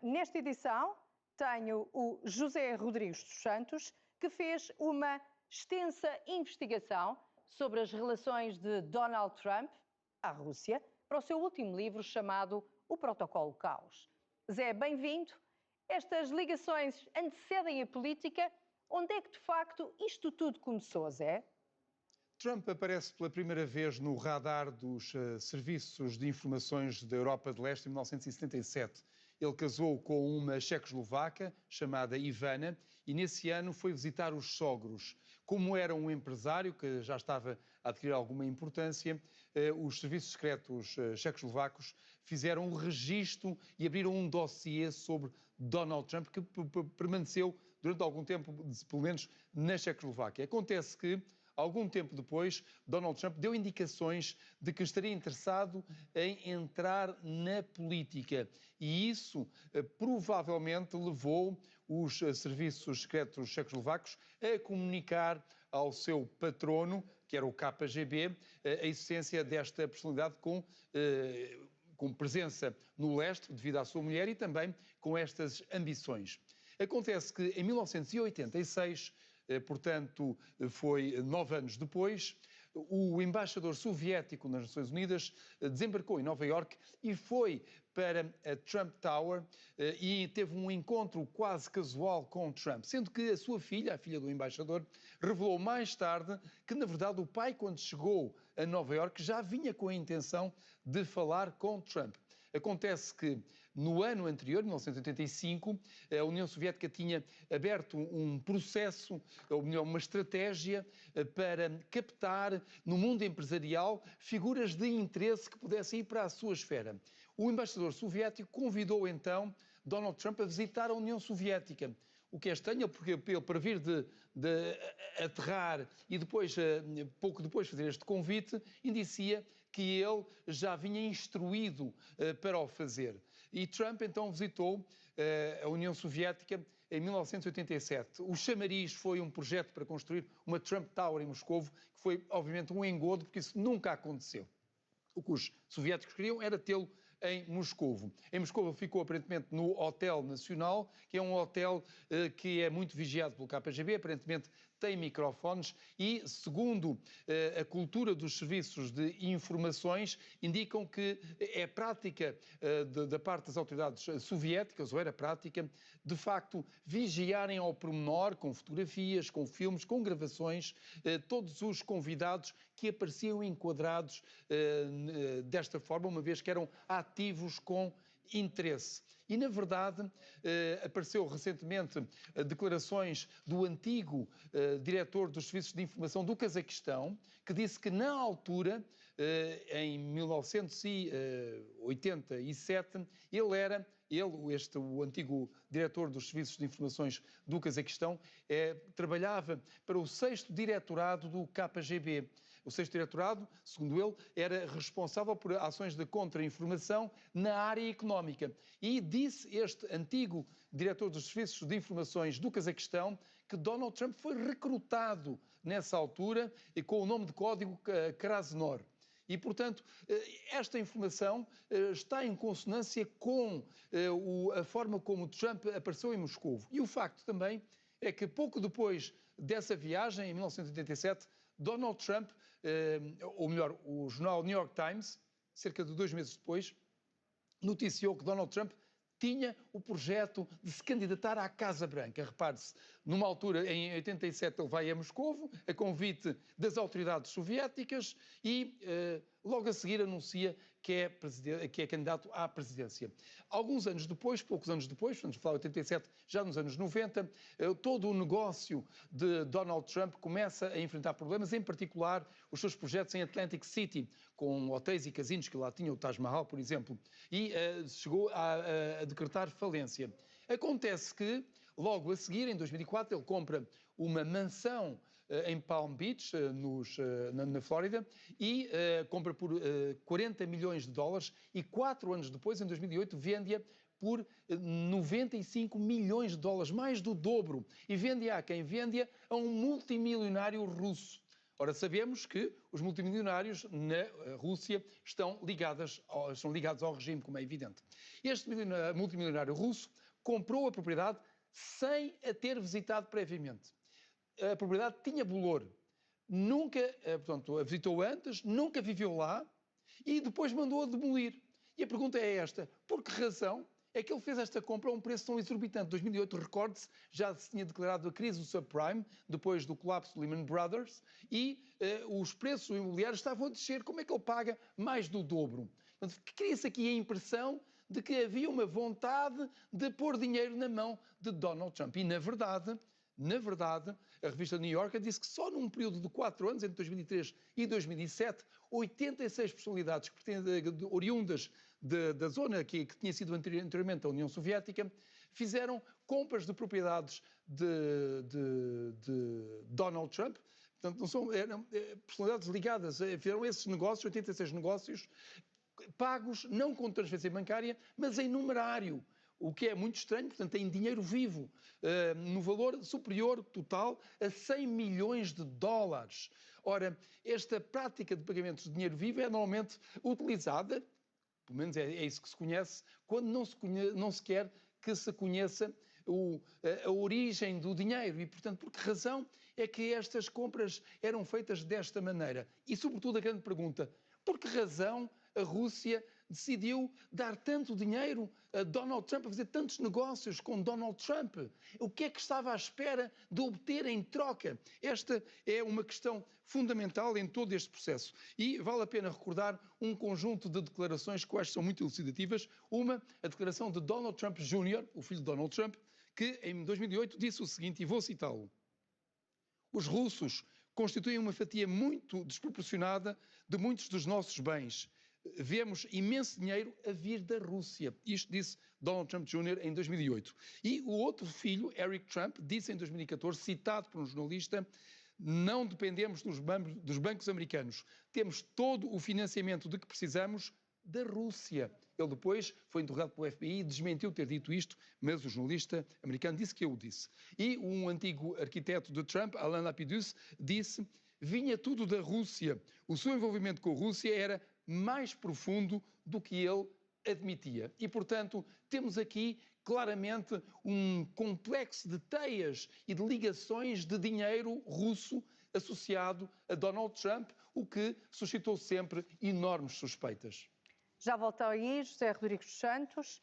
nesta edição tenho o José Rodrigues dos Santos, que fez uma extensa investigação sobre as relações de Donald Trump à Rússia para o seu último livro chamado O Protocolo Caos. Zé, bem-vindo. Estas ligações antecedem a política. Onde é que, de facto, isto tudo começou, Zé? Trump aparece pela primeira vez no radar dos serviços de informações da Europa de Leste em 1977. Ele casou com uma checoslovaca chamada Ivana e nesse ano foi visitar os sogros. Como era um empresário que já estava a adquirir alguma importância, os serviços secretos checoslovacos fizeram um registro e abriram um dossiê sobre Donald Trump que permaneceu durante algum tempo, pelo menos na Checoslováquia. Acontece que algum tempo depois, Donald Trump deu indicações de que estaria interessado em entrar na política e isso provavelmente levou os serviços secretos checoslovacos a comunicar ao seu patrono, que era o KGB, a existência desta personalidade com presença no leste, devido à sua mulher, e também com estas ambições. Acontece que em 1986, portanto, foi 9 anos depois, o embaixador soviético nas Nações Unidas desembarcou em Nova Iorque e foi para a Trump Tower e teve um encontro quase casual com Trump, sendo que a sua filha, a filha do embaixador, revelou mais tarde que, na verdade, o pai, quando chegou a Nova Iorque, já vinha com a intenção de falar com Trump. Acontece que, no ano anterior, 1985, a União Soviética tinha aberto um processo, ou melhor, uma estratégia para captar no mundo empresarial figuras de interesse que pudessem ir para a sua esfera. O embaixador soviético convidou então Donald Trump a visitar a União Soviética. O que é estranho, porque ele, para vir de aterrar e depois, pouco depois, fazer este convite, indicia que ele já vinha instruído para o fazer. E Trump então visitou a União Soviética em 1987. O chamariz foi um projeto para construir uma Trump Tower em Moscovo, que foi obviamente um engodo, porque isso nunca aconteceu. O que os soviéticos queriam era tê-lo em Moscovo. Em Moscovo ficou aparentemente no Hotel Nacional, que é um hotel que é muito vigiado pelo KGB, aparentemente tem microfones e, segundo a cultura dos serviços de informações, indicam que é prática da parte das autoridades soviéticas, ou era prática, de facto, vigiarem ao pormenor, com fotografias, com filmes, com gravações, todos os convidados que apareciam enquadrados desta forma, uma vez que eram ativos com interesse. E, na verdade, apareceu recentemente declarações do antigo diretor dos Serviços de Informação do Cazaquistão, que disse que, na altura, em 1987, o antigo diretor dos Serviços de Informações do Cazaquistão, trabalhava para o 6º Diretorado do KGB. O 6º Diretorado, segundo ele, era responsável por ações de contra-informação na área económica. E disse este antigo diretor dos Serviços de Informações do Cazaquistão que Donald Trump foi recrutado nessa altura e com o nome de código Krasnor. E, portanto, esta informação está em consonância com a forma como Trump apareceu em Moscovo. E o facto também é que pouco depois dessa viagem, em 1987, Donald Trump, ou melhor, o jornal New York Times, cerca de 2 meses depois, noticiou que Donald Trump tinha o projeto de se candidatar à Casa Branca. Repare-se, numa altura, em 87, ele vai a Moscovo, a convite das autoridades soviéticas e logo a seguir anuncia que é candidato à presidência. Alguns anos depois, poucos anos depois, vamos falar de 87, já nos anos 90, todo o negócio de Donald Trump começa a enfrentar problemas, em particular os seus projetos em Atlantic City, com hotéis e casinos que lá tinha, o Taj Mahal, por exemplo, e chegou a decretar falência. Acontece que, logo a seguir, em 2004, ele compra uma mansão em Palm Beach, na Flórida, e compra por 40 milhões de dólares e 4 anos depois, em 2008, vende-a por 95 milhões de dólares, mais do dobro. E vende-a a quem? Vende-a a um multimilionário russo. Ora, sabemos que os multimilionários na Rússia estão ligados ao regime, como é evidente. Este multimilionário russo comprou a propriedade sem a ter visitado previamente. A propriedade tinha bolor. Nunca, portanto, a visitou antes, nunca viveu lá e depois mandou-a demolir. E a pergunta é esta: por que razão é que ele fez esta compra a um preço tão exorbitante? Em 2008, recorde-se, já se tinha declarado a crise do subprime, depois do colapso do Lehman Brothers, e os preços imobiliários estavam a descer. Como é que ele paga mais do dobro? Portanto, cria-se aqui a impressão de que havia uma vontade de pôr dinheiro na mão de Donald Trump. E, na verdade, a revista New Yorker disse que só num período de 4 anos, entre 2003 e 2007, 86 personalidades oriundas da zona que tinha sido anteriormente a União Soviética, fizeram compras de propriedades de Donald Trump. Portanto, eram personalidades ligadas, fizeram esses negócios, 86 negócios, pagos não com transferência bancária, mas em numerário. O que é muito estranho, portanto, em dinheiro vivo, no valor superior total a 100 milhões de dólares. Ora, esta prática de pagamentos de dinheiro vivo é normalmente utilizada, pelo menos é isso que se conhece, quando não se quer que se conheça a origem do dinheiro. E, portanto, por que razão é que estas compras eram feitas desta maneira? E, sobretudo, a grande pergunta: por que razão a Rússia decidiu dar tanto dinheiro a Donald Trump, a fazer tantos negócios com Donald Trump? O que é que estava à espera de obter em troca? Esta é uma questão fundamental em todo este processo. E vale a pena recordar um conjunto de declarações que eu acho que são muito elucidativas. Uma, a declaração de Donald Trump Jr., o filho de Donald Trump, que em 2008 disse o seguinte, e vou citá-lo: os russos constituem uma fatia muito desproporcionada de muitos dos nossos bens. Vemos imenso dinheiro a vir da Rússia. Isto disse Donald Trump Jr. em 2008. E o outro filho, Eric Trump, disse em 2014, citado por um jornalista: não dependemos dos bancos americanos. Temos todo o financiamento de que precisamos da Rússia. Ele depois foi interrogado pelo FBI e desmentiu ter dito isto, mas o jornalista americano disse que eu o disse. E um antigo arquiteto de Trump, Alain Lapidus, disse: vinha tudo da Rússia. O seu envolvimento com a Rússia era mais profundo do que ele admitia. E, portanto, temos aqui claramente um complexo de teias e de ligações de dinheiro russo associado a Donald Trump, o que suscitou sempre enormes suspeitas. Já voltou aí, José Rodrigues dos Santos.